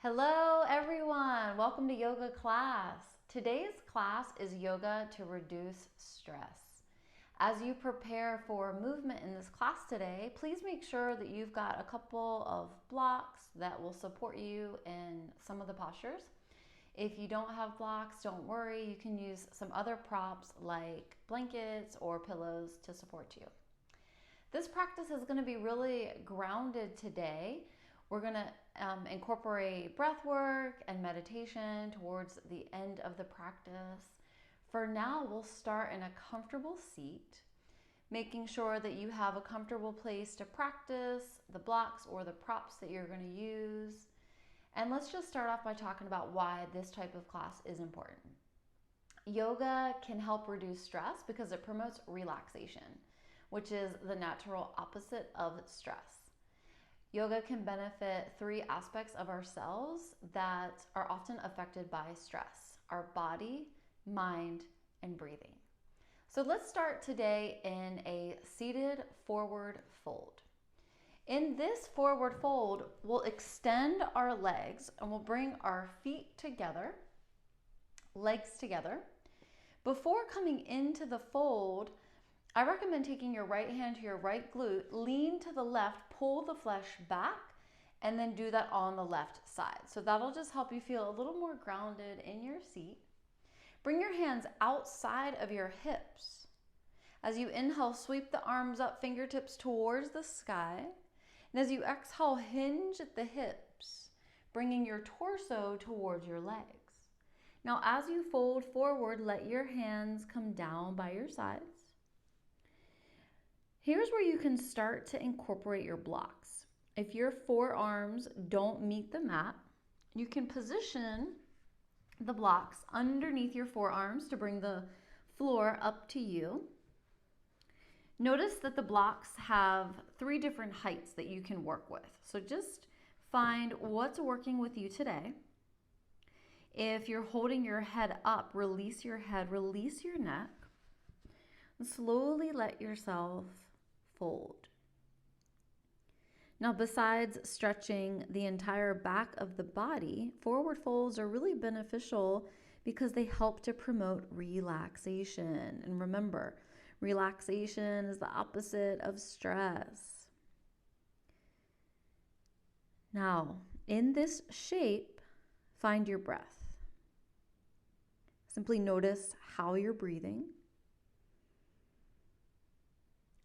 Hello everyone, welcome to yoga class. Today's class is yoga to reduce stress. As you prepare for movement in this class today, please make sure that you've got a couple of blocks that will support you in some of the postures. If you don't have blocks, don't worry, you can use some other props like blankets or pillows to support you. This practice is going to be really grounded today. We're going to incorporate breath work and meditation towards the end of the practice. For now, we'll start in a comfortable seat, making sure that you have a comfortable place to practice the blocks or the props that you're going to use. And let's just start off by talking about why this type of class is important. Yoga can help reduce stress because it promotes relaxation, which is the natural opposite of stress. Yoga can benefit three aspects of ourselves that are often affected by stress: our body, mind, and breathing. So let's start today in a seated forward fold. In this forward fold, we'll extend our legs and we'll bring our feet together, legs together. Before coming into the fold, I recommend taking your right hand to your right glute, lean to the left, pull the flesh back, and then do that on the left side. So that'll just help you feel a little more grounded in your seat. Bring your hands outside of your hips. As you inhale, sweep the arms up, fingertips towards the sky. And as you exhale, hinge at the hips, bringing your torso towards your legs. Now, as you fold forward, let your hands come down by your sides. Here's where you can start to incorporate your blocks. If your forearms don't meet the mat, you can position the blocks underneath your forearms to bring the floor up to you. Notice that the blocks have three different heights that you can work with. So just find what's working with you today. If you're holding your head up, release your head, release your neck, and slowly let yourself fold. Now, besides stretching the entire back of the body, forward folds are really beneficial because they help to promote relaxation. And remember, relaxation is the opposite of stress. Now, in this shape, find your breath. Simply notice how you're breathing.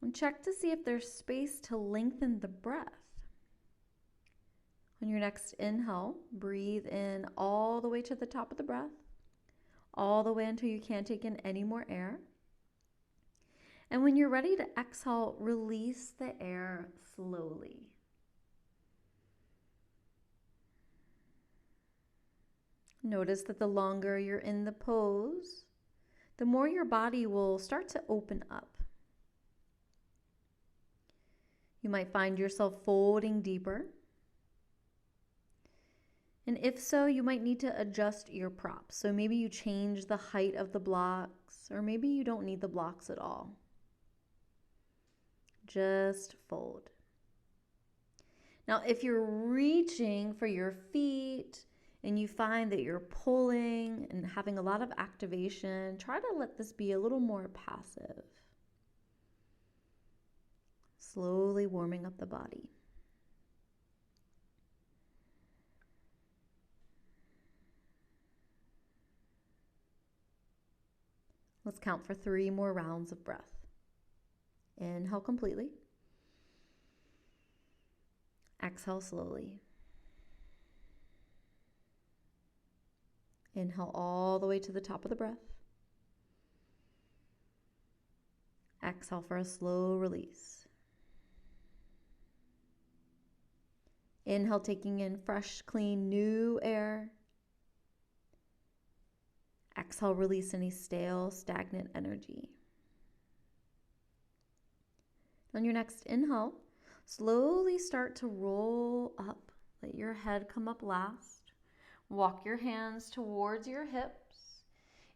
And check to see if there's space to lengthen the breath. On your next inhale, breathe in all the way to the top of the breath, all the way until you can't take in any more air. And when you're ready to exhale, release the air slowly. Notice that the longer you're in the pose, the more your body will start to open up. You might find yourself folding deeper. And if so, you might need to adjust your props. So maybe you change the height of the blocks, or maybe you don't need the blocks at all. Just fold. Now, if you're reaching for your feet and you find that you're pulling and having a lot of activation, try to let this be a little more passive. Slowly warming up the body. Let's count for 3 more rounds of breath. Inhale completely. Exhale slowly. Inhale all the way to the top of the breath. Exhale for a slow release. Inhale, taking in fresh, clean, new air. Exhale, release any stale, stagnant energy. On your next inhale, slowly start to roll up. Let your head come up last. Walk your hands towards your hips.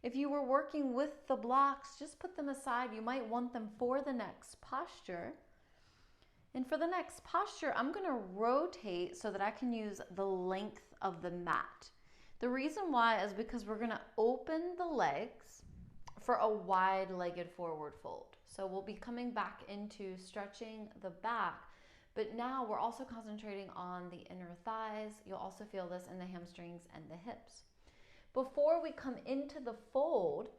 If you were working with the blocks, just put them aside. You might want them for the next posture. And for the next posture, I'm going to rotate so that I can use the length of the mat. The reason why is because we're going to open the legs for a wide-legged forward fold. So we'll be coming back into stretching the back, but now we're also concentrating on the inner thighs. You'll also feel this in the hamstrings and the hips. Before we come into the fold,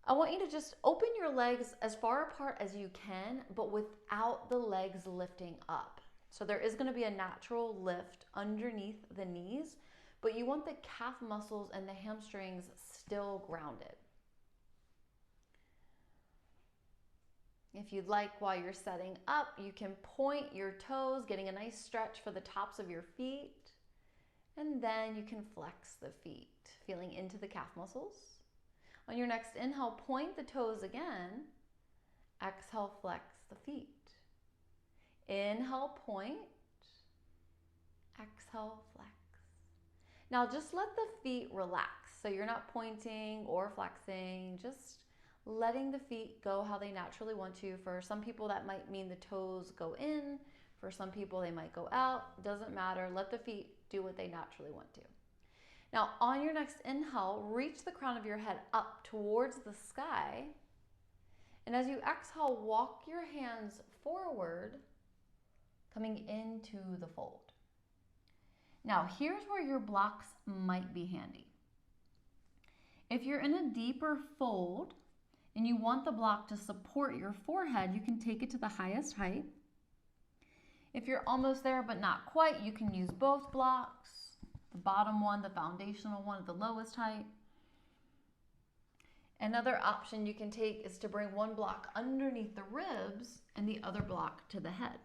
I want you to just open your legs as far apart as you can, but without the legs lifting up. So there is going to be a natural lift underneath the knees, but you want the calf muscles and the hamstrings still grounded. If you'd like, while you're setting up, you can point your toes, getting a nice stretch for the tops of your feet, and then you can flex the feet, feeling into the calf muscles. On your next inhale, point the toes again. Exhale, flex the feet. Inhale, point. Exhale, flex. Now just let the feet relax. So you're not pointing or flexing, just letting the feet go how they naturally want to. For some people, that might mean the toes go in. For some people, they might go out. Doesn't matter. Let the feet do what they naturally want to. Now, on your next inhale, reach the crown of your head up towards the sky. And as you exhale, walk your hands forward, coming into the fold. Now, here's where your blocks might be handy. If you're in a deeper fold and you want the block to support your forehead, you can take it to the highest height. If you're almost there but not quite, you can use both blocks. The bottom one, the foundational one at the lowest height. Another option you can take is to bring one block underneath the ribs and the other block to the head.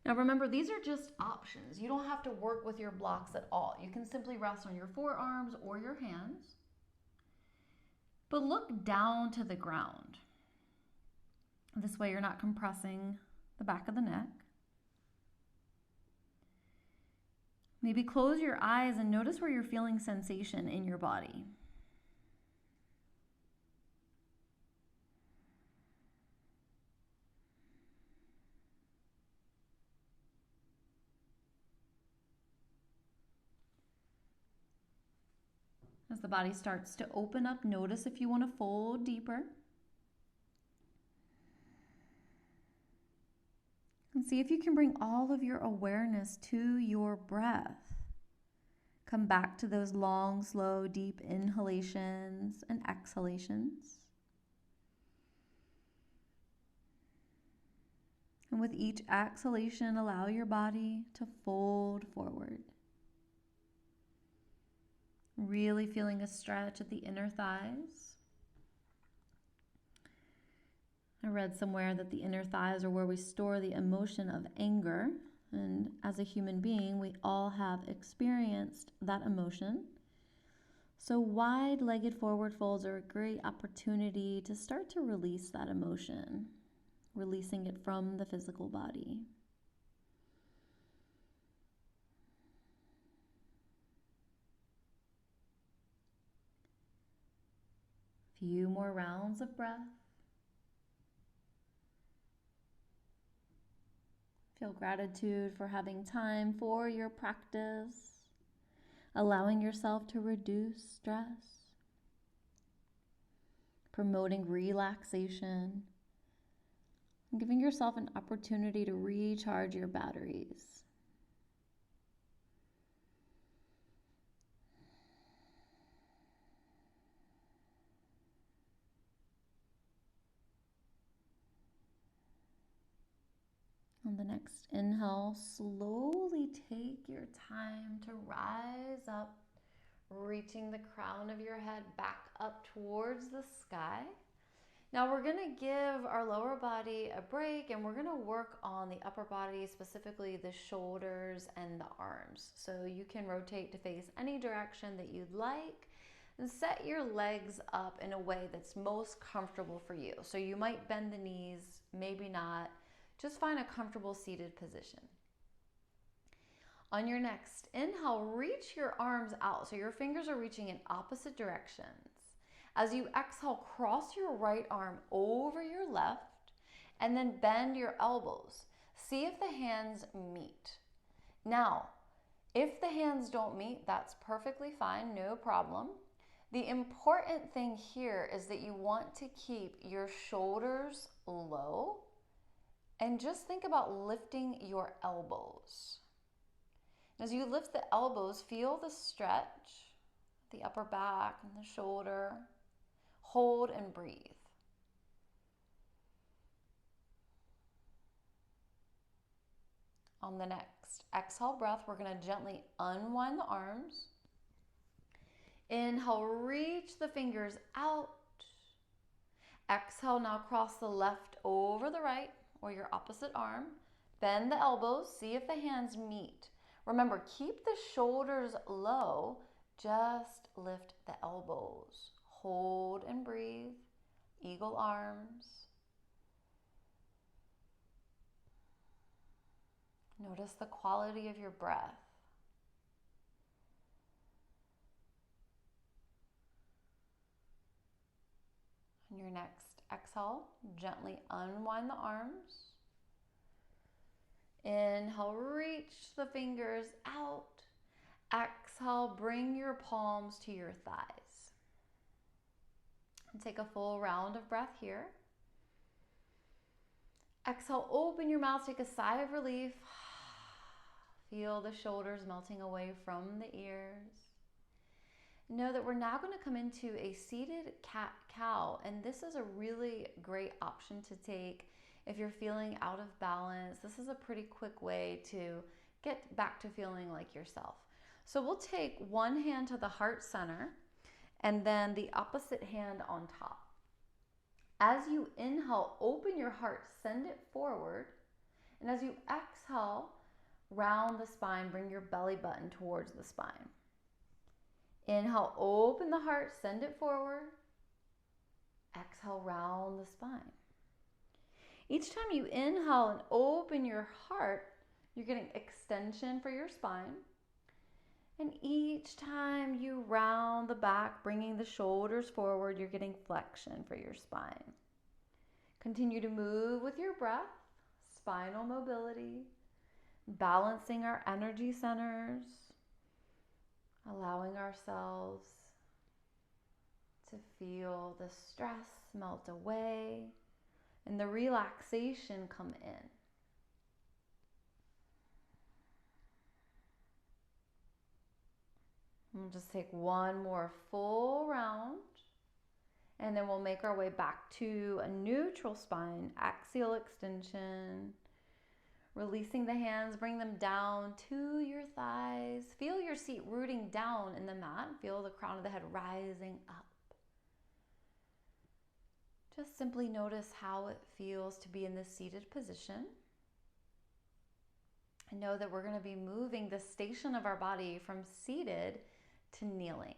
Now remember, these are just options. You don't have to work with your blocks at all. You can simply rest on your forearms or your hands, but look down to the ground. This way you're not compressing the back of the neck. Maybe close your eyes and notice where you're feeling sensation in your body. As the body starts to open up, notice if you want to fold deeper. And see if you can bring all of your awareness to your breath. Come back to those long, slow, deep inhalations and exhalations. And with each exhalation, allow your body to fold forward. Really feeling a stretch at the inner thighs. I read somewhere that the inner thighs are where we store the emotion of anger. And as a human being, we all have experienced that emotion. So wide-legged forward folds are a great opportunity to start to release that emotion, releasing it from the physical body. Few more rounds of breath. Feel gratitude for having time for your practice, allowing yourself to reduce stress, promoting relaxation, and giving yourself an opportunity to recharge your batteries. On the next inhale, slowly take your time to rise up, reaching the crown of your head back up towards the sky. Now we're going to give our lower body a break and we're going to work on the upper body, specifically the shoulders and the arms. So you can rotate to face any direction that you'd like and set your legs up in a way that's most comfortable for you. So you might bend the knees, maybe not. Just find a comfortable seated position. On your next inhale, reach your arms out so your fingers are reaching in opposite directions. As you exhale, cross your right arm over your left And then bend your elbows. See if the hands meet. Now, if the hands don't meet, that's perfectly fine, no problem. The important thing here is that you want to keep your shoulders low and just think about lifting your elbows. As you lift the elbows, feel the stretch, the upper back and the shoulder. Hold and breathe. On the next exhale breath, we're going to gently unwind the arms. Inhale, reach the fingers out. Exhale, now cross the left over the right or your opposite arm. Bend the elbows, see if the hands meet. Remember, keep the shoulders low, just lift the elbows. Hold and breathe, eagle arms. Notice the quality of your breath. On your next exhale, gently unwind the arms. Inhale, reach the fingers out. Exhale, bring your palms to your thighs. And take a full round of breath here. Exhale, open your mouth, take a sigh of relief. Feel the shoulders melting away from the ears. Know that we're now going to come into a seated cat-cow, and this is a really great option to take if you're feeling out of balance. This is a pretty quick way to get back to feeling like yourself. So we'll take one hand to the heart center and then the opposite hand on top. As you inhale, open your heart, send it forward, and as you exhale, round the spine, bring your belly button towards the spine. Inhale, open the heart, send it forward. Exhale, round the spine. Each time you inhale and open your heart, you're getting extension for your spine. And each time you round the back, bringing the shoulders forward, you're getting flexion for your spine. Continue to move with your breath, spinal mobility, balancing our energy centers, allowing ourselves to feel the stress melt away and the relaxation come in. We'll just take one more full round, and then we'll make our way back to a neutral spine, axial extension. Releasing the hands, bring them down to your thighs. Feel your seat rooting down in the mat. Feel the crown of the head rising up. Just simply notice how it feels to be in this seated position. And know that we're going to be moving the station of our body from seated to kneeling.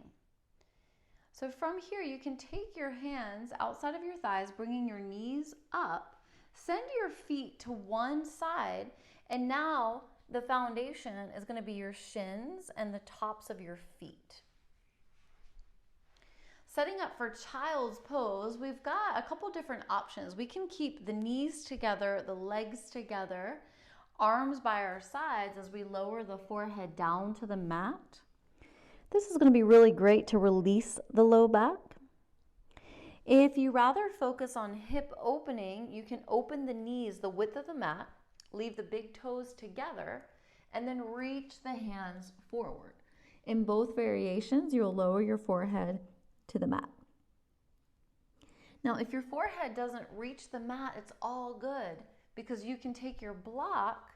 So from here, you can take your hands outside of your thighs, bringing your knees up. Send your feet to one side, and now the foundation is going to be your shins and the tops of your feet. Setting up for child's pose, we've got a couple different options. We can keep the knees together, the legs together, arms by our sides as we lower the forehead down to the mat. This is going to be really great to release the low back. If you rather focus on hip opening, you can open the knees the width of the mat, leave the big toes together, and then reach the hands forward. In both variations, you'll lower your forehead to the mat. Now, if your forehead doesn't reach the mat, it's all good because you can take your block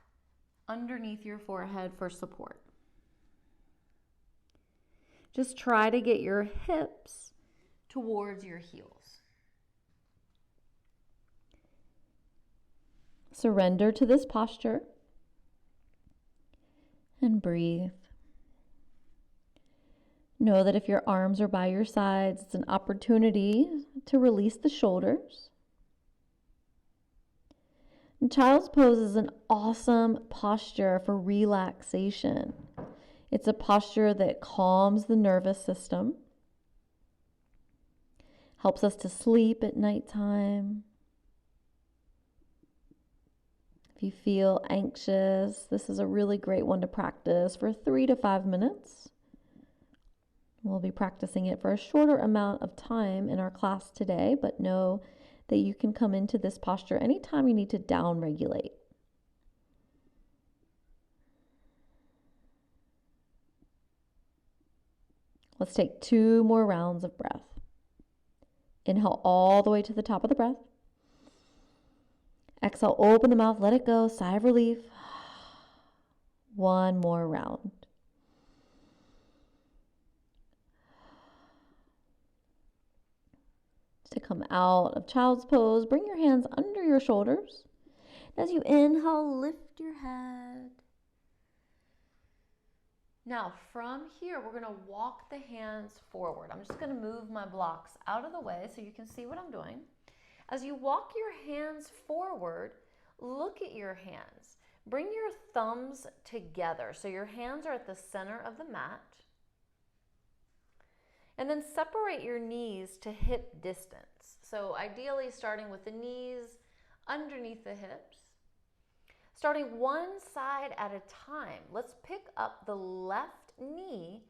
underneath your forehead for support. Just try to get your hips towards your heels. Surrender to this posture and breathe. Know that if your arms are by your sides, it's an opportunity to release the shoulders. And child's pose is an awesome posture for relaxation. It's a posture that calms the nervous system, helps us to sleep at nighttime. If you feel anxious, this is a really great one to practice for 3 to 5 minutes. We'll be practicing it for a shorter amount of time in our class today, but know that you can come into this posture anytime you need to down-regulate. Let's take 2 more rounds of breath. Inhale all the way to the top of the breath. Exhale, open the mouth, let it go, sigh of relief. 1 more round. To come out of child's pose, bring your hands under your shoulders. As you inhale, lift your head. Now from here, we're going to walk the hands forward. I'm just going to move my blocks out of the way so you can see what I'm doing. As you walk your hands forward, look at your hands. Bring your thumbs together so your hands are at the center of the mat. And then separate your knees to hip distance. So ideally starting with the knees underneath the hips. Starting one side at a time, let's pick up the left knee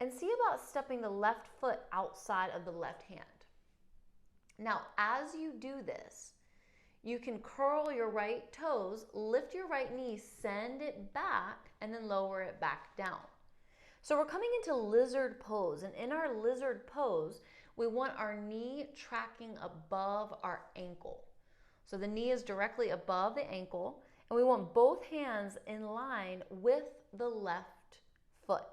and see about stepping the left foot outside of the left hand. Now, as you do this, you can curl your right toes, lift your right knee, send it back, and then lower it back down. So we're coming into lizard pose, and in our lizard pose, we want our knee tracking above our ankle. So the knee is directly above the ankle, and we want both hands in line with the left foot.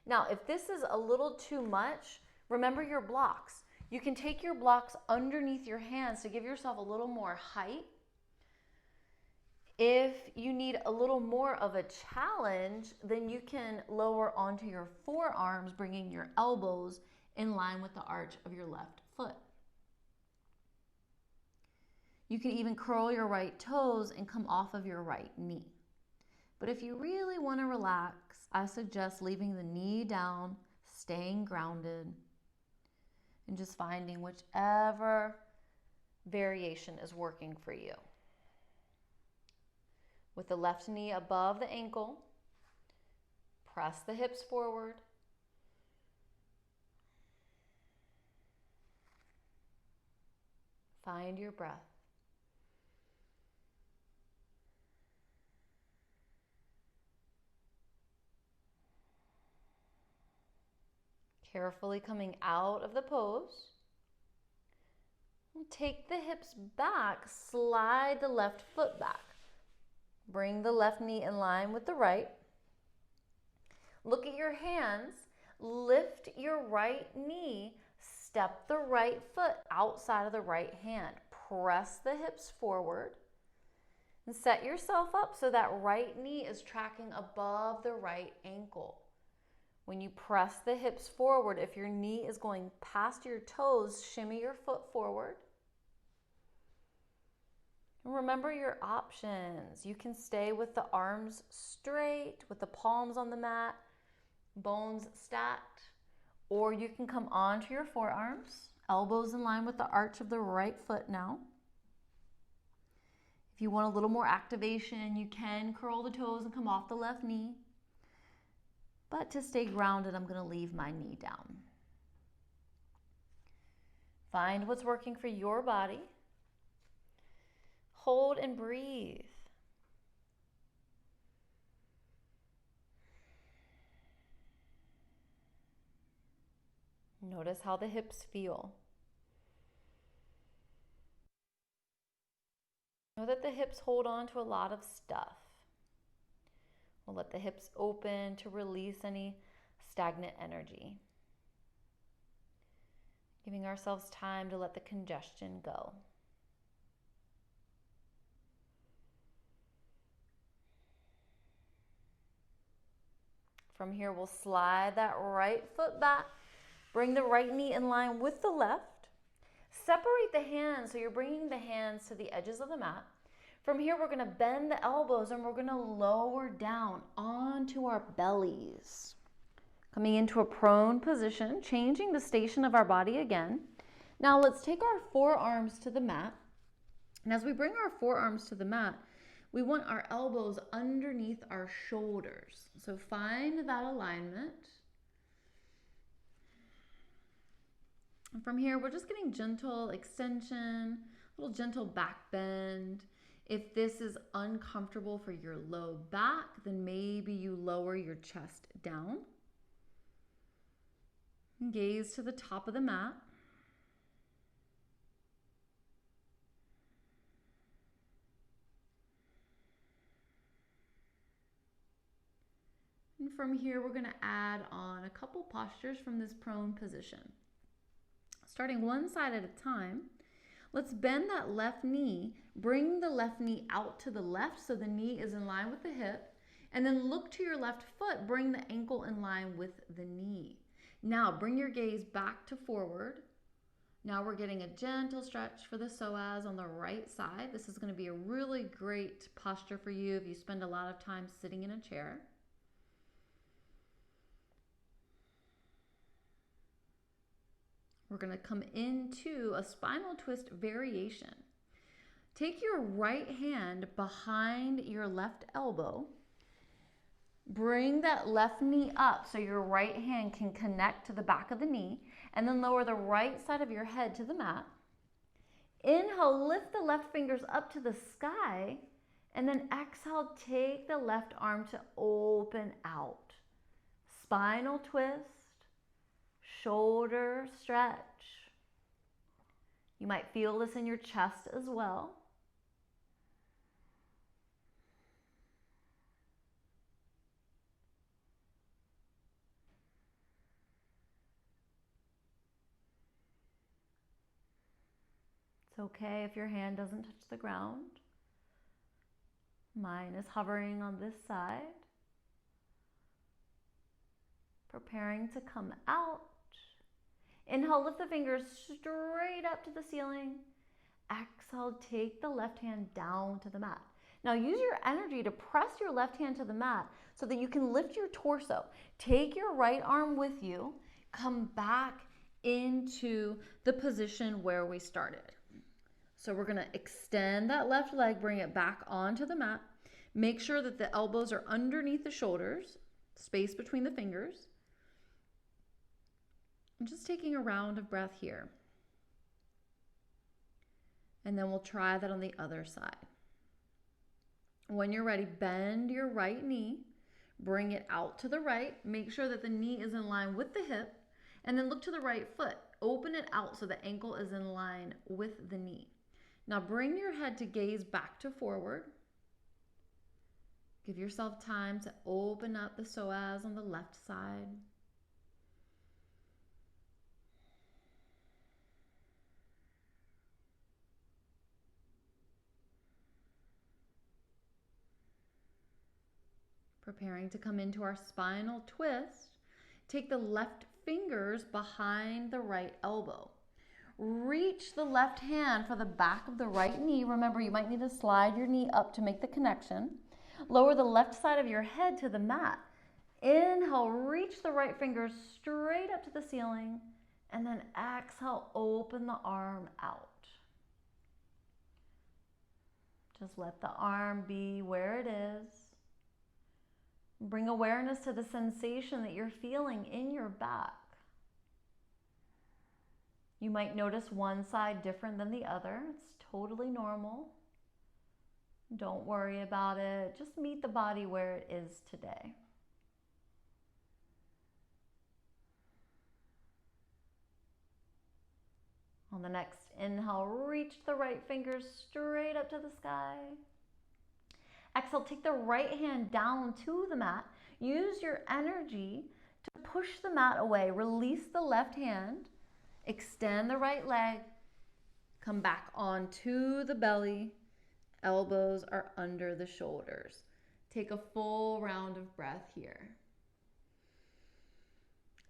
Now, if this is a little too much, remember your blocks. You can take your blocks underneath your hands to give yourself a little more height. If you need a little more of a challenge, then you can lower onto your forearms, bringing your elbows in line with the arch of your left foot. You can even curl your right toes and come off of your right knee. But if you really want to relax, I suggest leaving the knee down, staying grounded, and just finding whichever variation is working for you. With the left knee above the ankle, press the hips forward. Find your breath. Carefully coming out of the pose. Take the hips back, slide the left foot back. Bring the left knee in line with the right. Look at your hands. Lift your right knee. Step the right foot outside of the right hand. Press the hips forward. And set yourself up so that right knee is tracking above the right ankle. When you press the hips forward, if your knee is going past your toes, shimmy your foot forward. And remember your options. You can stay with the arms straight, with the palms on the mat, bones stacked, or you can come onto your forearms, elbows in line with the arch of the right foot now. If you want a little more activation, you can curl the toes and come off the left knee. But to stay grounded, I'm going to leave my knee down. Find what's working for your body. Hold and breathe. Notice how the hips feel. Know that the hips hold on to a lot of stuff. We'll let the hips open to release any stagnant energy. Giving ourselves time to let the congestion go. From here, we'll slide that right foot back. Bring the right knee in line with the left. Separate the hands, so you're bringing the hands to the edges of the mat. From here, we're going to bend the elbows and we're going to lower down onto our bellies. Coming into a prone position, changing the station of our body again. Now let's take our forearms to the mat. And as we bring our forearms to the mat, We want our elbows underneath our shoulders. So find that alignment. And from here, we're just getting gentle extension, a little gentle back bend. If this is uncomfortable for your low back, then maybe you lower your chest down. Gaze to the top of the mat. And from here, we're going to add on a couple postures from this prone position. Starting one side at a time, let's bend that left knee, bring the left knee out to the left so the knee is in line with the hip, and then look to your left foot, bring the ankle in line with the knee. Now bring your gaze back to forward. Now we're getting a gentle stretch for the psoas on the right side. This is going to be a really great posture for you if you spend a lot of time sitting in a chair. We're going to come into a spinal twist variation. Take your right hand behind your left elbow. Bring that left knee up so your right hand can connect to the back of the knee, and then lower the right side of your head to the mat. Inhale, lift the left fingers up to the sky, and then exhale, take the left arm to open out. Spinal twist. Shoulder stretch. You might feel this in your chest as well. It's okay if your hand doesn't touch the ground. Mine is hovering on this side. Preparing to come out. Inhale, lift the fingers straight up to the ceiling. Exhale, take the left hand down to the mat. Now use your energy to press your left hand to the mat so that you can lift your torso. Take your right arm with you. Come back into the position where we started. So we're going to extend that left leg, bring it back onto the mat. Make sure that the elbows are underneath the shoulders, space between the fingers. I'm just taking a round of breath here. And then we'll try that on the other side. When you're ready, bend your right knee, bring it out to the right. Make sure that the knee is in line with the hip, and then look to the right foot. Open it out so the ankle is in line with the knee. Now bring your head to gaze back to forward. Give yourself time to open up the psoas on the left side. Preparing to come into our spinal twist. Take the left fingers behind the right elbow. Reach the left hand for the back of the right knee. Remember, you might need to slide your knee up to make the connection. Lower the left side of your head to the mat. Inhale, reach the right fingers straight up to the ceiling, and then exhale, open the arm out. Just let the arm be where it is. Bring awareness to the sensation that you're feeling in your back. You might notice one side different than the other. It's totally normal. Don't worry about it. Just meet the body where it is today. On the next inhale, reach the right fingers straight up to the sky. Exhale, take the right hand down to the mat. Use your energy to push the mat away. Release the left hand. Extend the right leg. Come back onto the belly. Elbows are under the shoulders. Take a full round of breath here.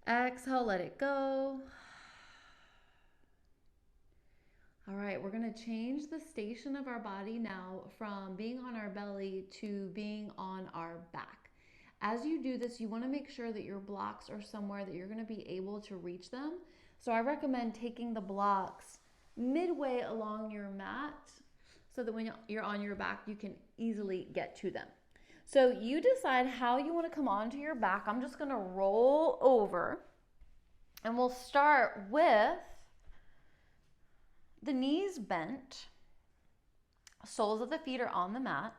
Exhale, let it go. All right, we're going to change the station of our body now from being on our belly to being on our back. As you do this, you want to make sure that your blocks are somewhere that you're going to be able to reach them. So I recommend taking the blocks midway along your mat so that when you're on your back, you can easily get to them. So you decide how you want to come onto your back. I'm just going to roll over, and we'll start with the knees bent, soles of the feet are on the mat.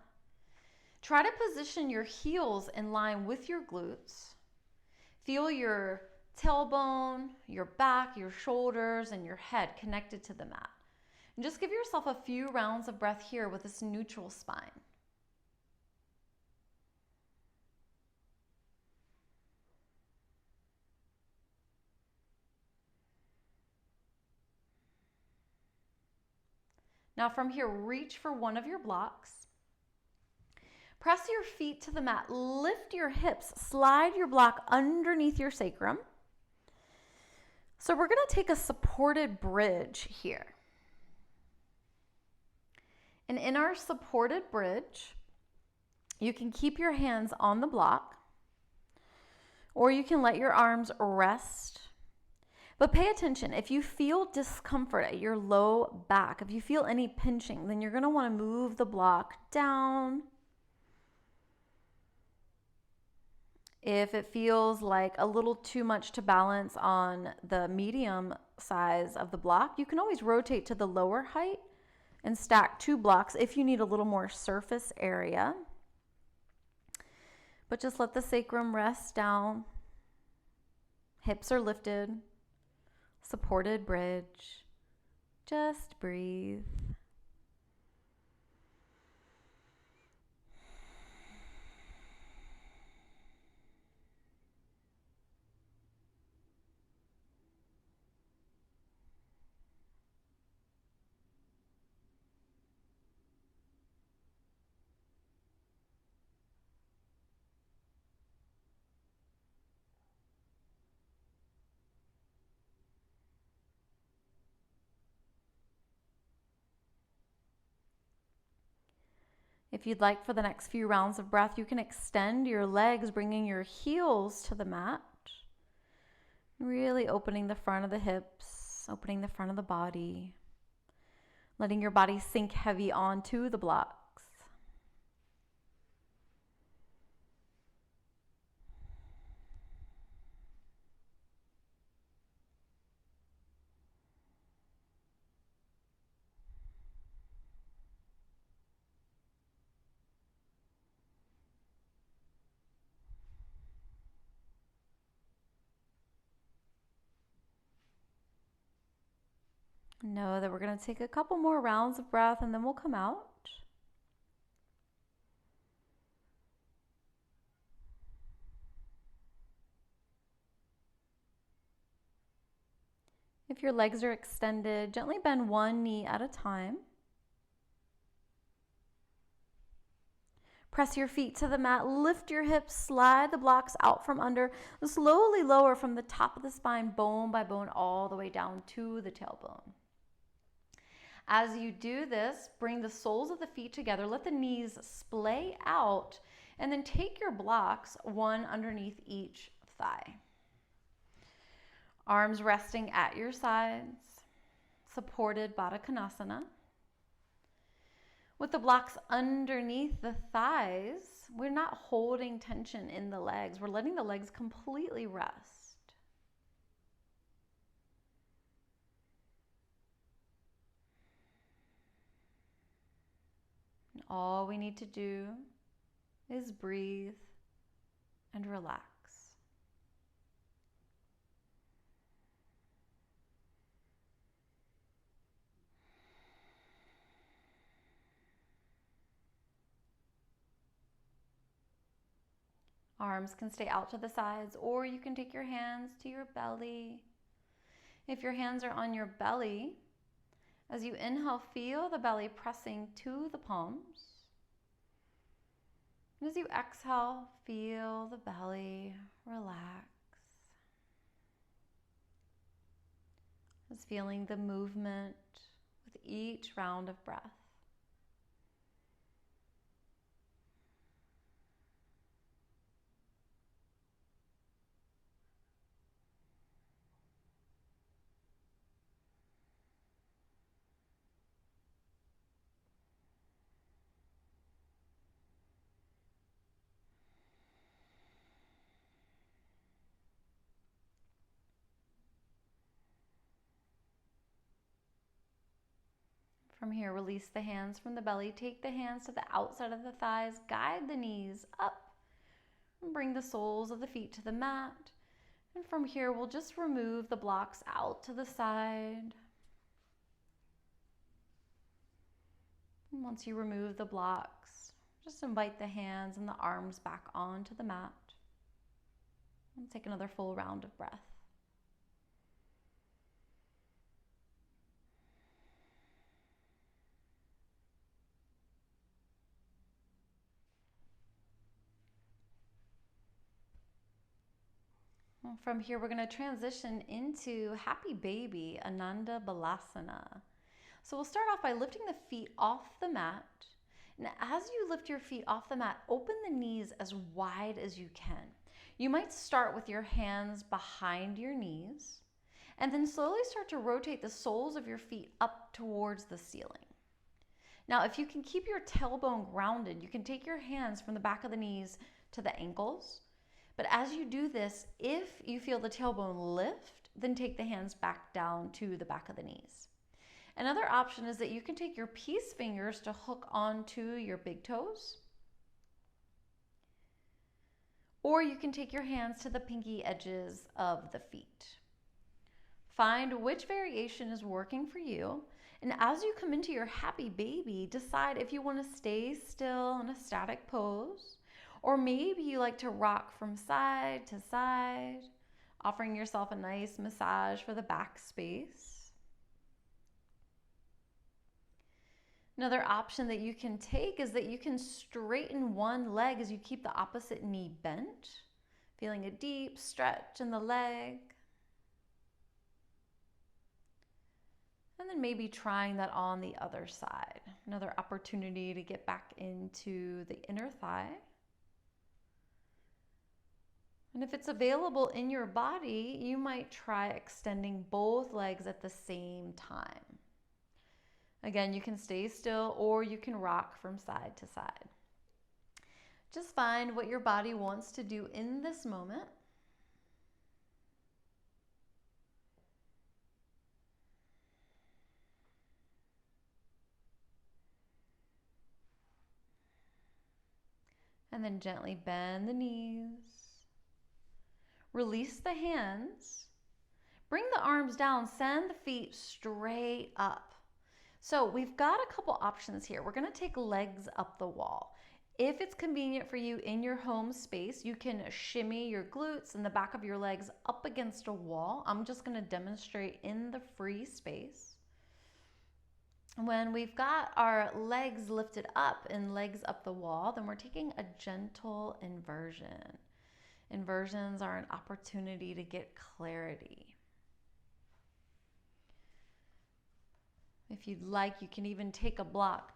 Try to position your heels in line with your glutes. Feel your tailbone, your back, your shoulders, and your head connected to the mat. And just give yourself a few rounds of breath here with this neutral spine. Now from here, reach for one of your blocks. Press your feet to the mat, lift your hips, slide your block underneath your sacrum. So we're going to take a supported bridge here. And in our supported bridge, you can keep your hands on the block, or you can let your arms rest. But pay attention, if you feel discomfort at your low back, if you feel any pinching, then you're going to want to move the block down. If it feels like a little too much to balance on the medium size of the block, you can always rotate to the lower height and stack 2 blocks if you need a little more surface area. But just let the sacrum rest down. Hips are lifted. Supported bridge. Just breathe. If you'd like, for the next few rounds of breath, you can extend your legs, bringing your heels to the mat. Really opening the front of the hips, opening the front of the body. Letting your body sink heavy onto the blocks. Know that we're going to take a couple more rounds of breath and then we'll come out. If your legs are extended, gently bend one knee at a time. Press your feet to the mat, lift your hips, slide the blocks out from under, slowly lower from the top of the spine, bone by bone, all the way down to the tailbone. As you do this, bring the soles of the feet together, let the knees splay out, and then take your blocks one underneath each thigh. Arms resting at your sides, supported Baddha Konasana. With the blocks underneath the thighs, we're not holding tension in the legs. We're letting the legs completely rest. And all we need to do is breathe and relax. Arms can stay out to the sides, or you can take your hands to your belly. If your hands are on your belly, as you inhale, feel the belly pressing to the palms. And as you exhale, feel the belly relax. Just feeling the movement with each round of breath. From here, release the hands from the belly. Take the hands to the outside of the thighs. Guide the knees up. And bring the soles of the feet to the mat. And from here, we'll just remove the blocks out to the side. And once you remove the blocks, just invite the hands and the arms back onto the mat. And take another full round of breath. From here, we're going to transition into Happy Baby, Ananda Balasana. So we'll start off by lifting the feet off the mat. And as you lift your feet off the mat, open the knees as wide as you can. You might start with your hands behind your knees, and then slowly start to rotate the soles of your feet up towards the ceiling. Now, if you can keep your tailbone grounded, you can take your hands from the back of the knees to the ankles. But as you do this, if you feel the tailbone lift, then take the hands back down to the back of the knees. Another option is that you can take your peace fingers to hook onto your big toes. Or you can take your hands to the pinky edges of the feet. Find which variation is working for you. And as you come into your Happy Baby, decide if you want to stay still in a static pose, or maybe you like to rock from side to side, offering yourself a nice massage for the back space. Another option that you can take is that you can straighten one leg as you keep the opposite knee bent, feeling a deep stretch in the leg. And then maybe trying that on the other side. Another opportunity to get back into the inner thigh. And if it's available in your body, you might try extending both legs at the same time. Again, you can stay still or you can rock from side to side. Just find what your body wants to do in this moment. And then gently bend the knees. Release the hands. Bring the arms down. Send the feet straight up. So we've got a couple options here. We're going to take legs up the wall. If it's convenient for you in your home space, you can shimmy your glutes and the back of your legs up against a wall. I'm just going to demonstrate in the free space. When we've got our legs lifted up and legs up the wall, then we're taking a gentle inversion. Inversions are an opportunity to get clarity. If you'd like, you can even take a block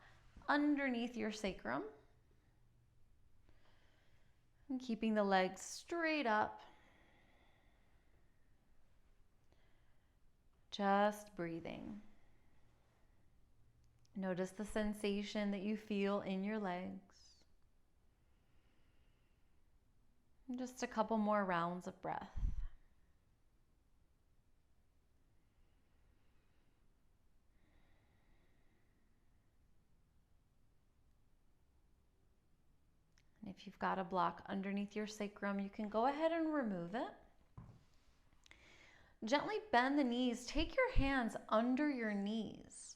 underneath your sacrum. And keeping the legs straight up. Just breathing. Notice the sensation that you feel in your legs. And just a couple more rounds of breath. And if you've got a block underneath your sacrum, you can go ahead and remove it. Gently bend the knees. Take your hands under your knees.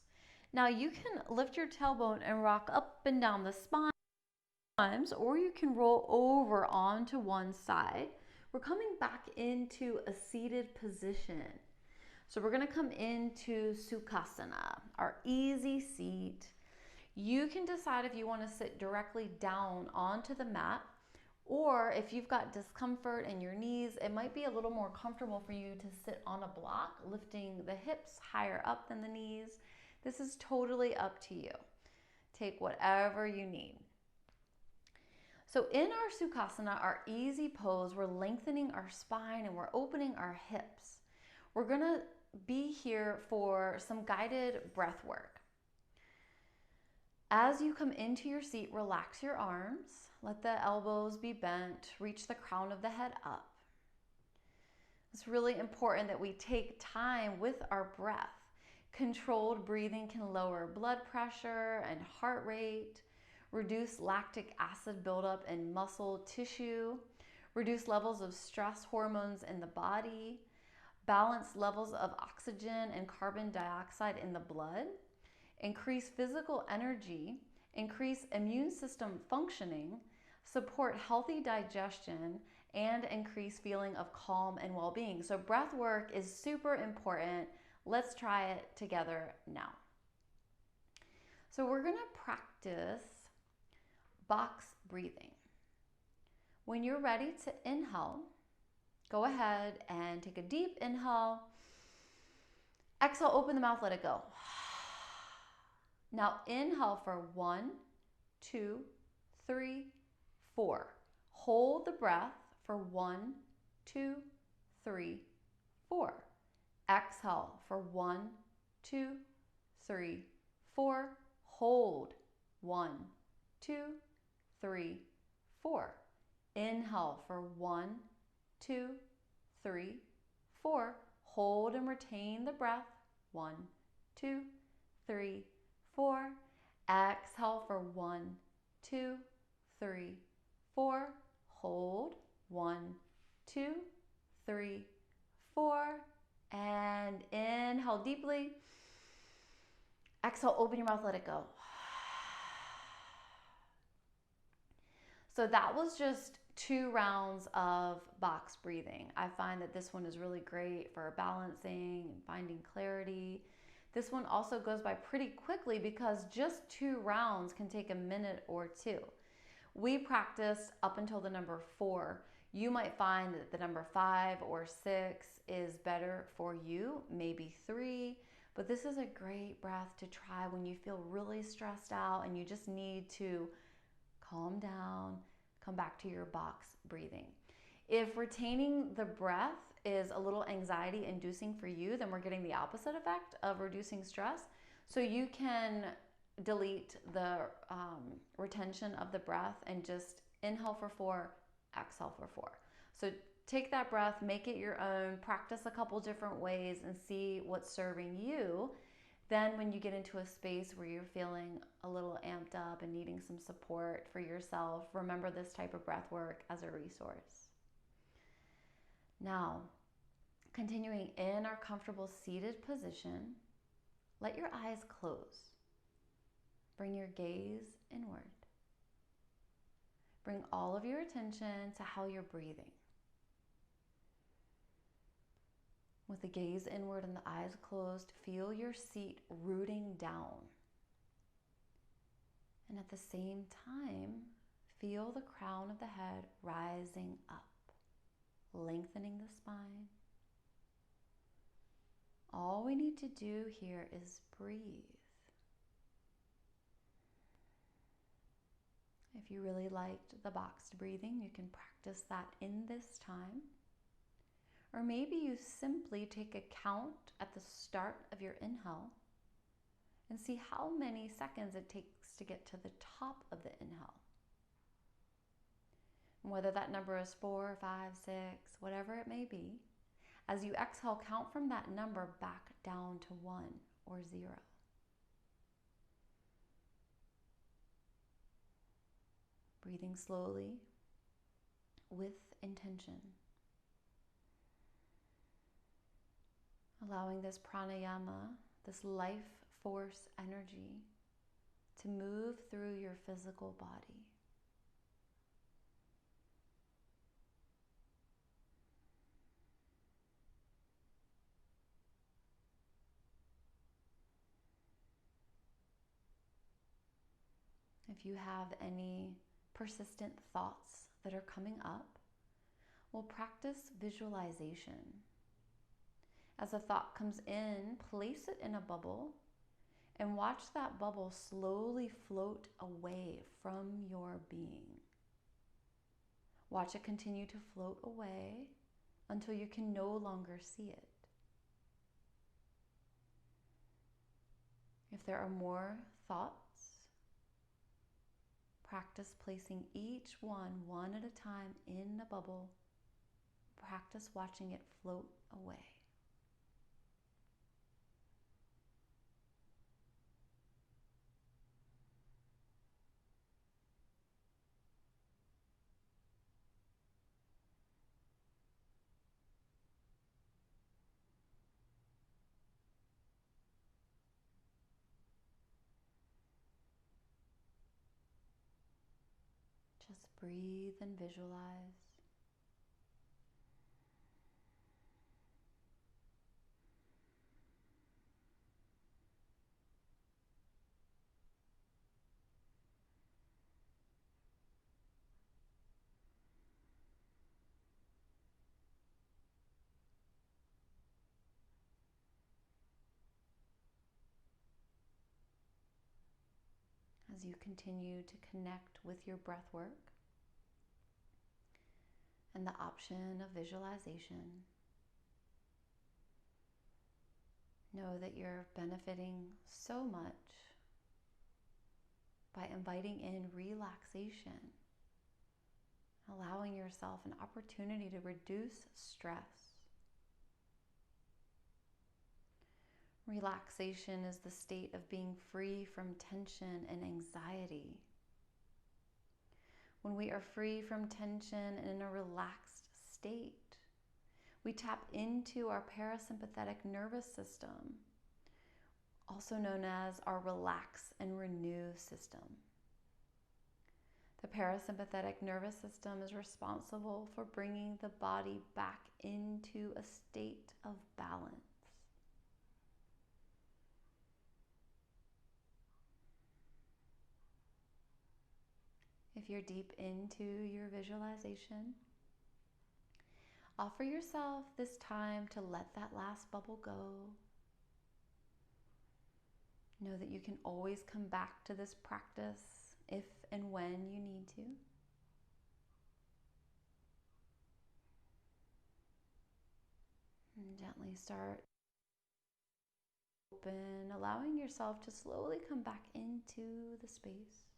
Now you can lift your tailbone and rock up and down the spine, or you can roll over onto one side. We're coming back into a seated position. So we're going to come into Sukhasana, our easy seat. You can decide if you want to sit directly down onto the mat, or if you've got discomfort in your knees, it might be a little more comfortable for you to sit on a block, lifting the hips higher up than the knees. This is totally up to you. Take whatever you need. So in our Sukhasana, our easy pose, we're lengthening our spine and we're opening our hips. We're going to be here for some guided breath work. As you come into your seat, relax your arms. Let the elbows be bent. Reach the crown of the head up. It's really important that we take time with our breath. Controlled breathing can lower blood pressure and heart rate, reduce lactic acid buildup in muscle tissue, reduce levels of stress hormones in the body, balance levels of oxygen and carbon dioxide in the blood, increase physical energy, increase immune system functioning, support healthy digestion, and increase feeling of calm and well-being. So breath work is super important. Let's try it together now. So we're going to practice box breathing. When you're ready to inhale, go ahead and take a deep inhale. Exhale, open the mouth, let it go. Now inhale for 1, 2, 3, 4. Hold the breath for 1, 2, 3, 4. Exhale for 1, 2, 3, 4. Hold 1, 2, 3, 4. Inhale for 1, 2, 3, 4. Hold and retain the breath. 1, 2, 3, 4. Exhale for 1, 2, 3, 4. Hold 1, 2, 3, 4. And inhale deeply. Exhale, open your mouth, let it go. So that was just 2 rounds of box breathing. I find that this one is really great for balancing and finding clarity. This one also goes by pretty quickly because just 2 rounds can take a minute or 2. We practiced up until the number 4. You might find that the number 5 or 6 is better for you, maybe 3, but this is a great breath to try when you feel really stressed out and you just need to calm down, come back to your box breathing. If retaining the breath is a little anxiety inducing for you, then we're getting the opposite effect of reducing stress. So you can delete the retention of the breath and just inhale for 4, exhale for 4. So take that breath, make it your own, practice a couple different ways and see what's serving you. Then when you get into a space where you're feeling a little amped up and needing some support for yourself, remember this type of breath work as a resource. Now, continuing in our comfortable seated position, let your eyes close. Bring your gaze inward. Bring all of your attention to how you're breathing. With the gaze inward and the eyes closed, feel your seat rooting down. And at the same time, feel the crown of the head rising up, lengthening the spine. All we need to do here is breathe. If you really liked the boxed breathing, you can practice that in this time. Or maybe you simply take a count at the start of your inhale and see how many seconds it takes to get to the top of the inhale. And whether that number is 4, 5, 6, whatever it may be, as you exhale, count from that number back down to 1 or 0. Breathing slowly with intention. Allowing this pranayama, this life force energy, to move through your physical body. If you have any persistent thoughts that are coming up, we'll practice visualization. As a thought comes in, place it in a bubble and watch that bubble slowly float away from your being. Watch it continue to float away until you can no longer see it. If there are more thoughts, practice placing each one at a time in the bubble. Practice watching it float away. breathe and visualize. As you continue to connect with your breath work and the option of visualization, know that you're benefiting so much by inviting in relaxation, allowing yourself an opportunity to reduce stress. Relaxation is the state of being free from tension and anxiety. When we are free from tension and in a relaxed state, we tap into our parasympathetic nervous system, also known as our relax and renew system. The parasympathetic nervous system is responsible for bringing the body back into a state of balance. If you're deep into your visualization, offer yourself this time to let that last bubble go. Know that you can always come back to this practice if and when you need to. And gently start open, allowing yourself to slowly come back into the space.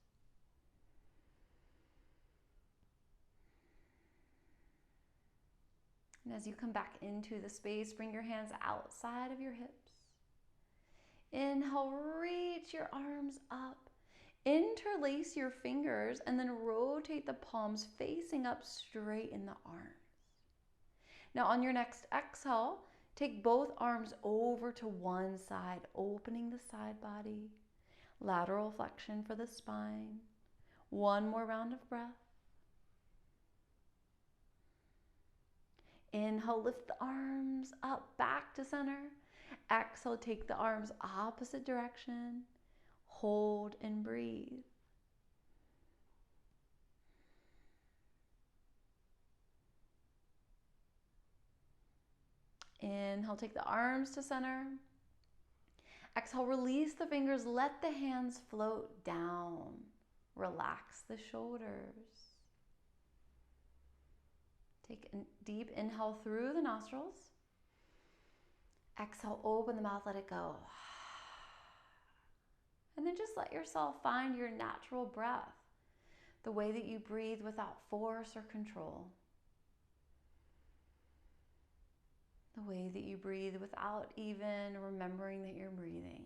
And as you come back into the space, bring your hands outside of your hips. Inhale, reach your arms up. Interlace your fingers and then rotate the palms facing up straight in the arms. Now on your next exhale, take both arms over to one side, opening the side body. Lateral flexion for the spine. One more round of breath. Inhale, lift the arms up back to center. Exhale, take the arms opposite direction. Hold and breathe. Inhale, take the arms to center. Exhale, release the fingers, let the hands float down. Relax the shoulders. Take a deep inhale through the nostrils. Exhale, open the mouth, let it go. And then just let yourself find your natural breath, the way that you breathe without force or control. The way that you breathe without even remembering that you're breathing.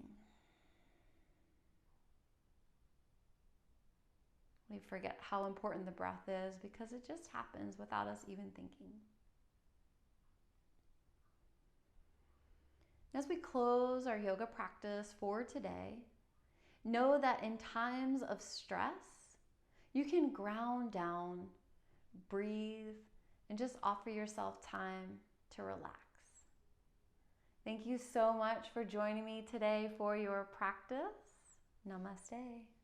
We forget how important the breath is because it just happens without us even thinking. As we close our yoga practice for today, know that in times of stress, you can ground down, breathe, and just offer yourself time to relax. Thank you so much for joining me today for your practice. Namaste.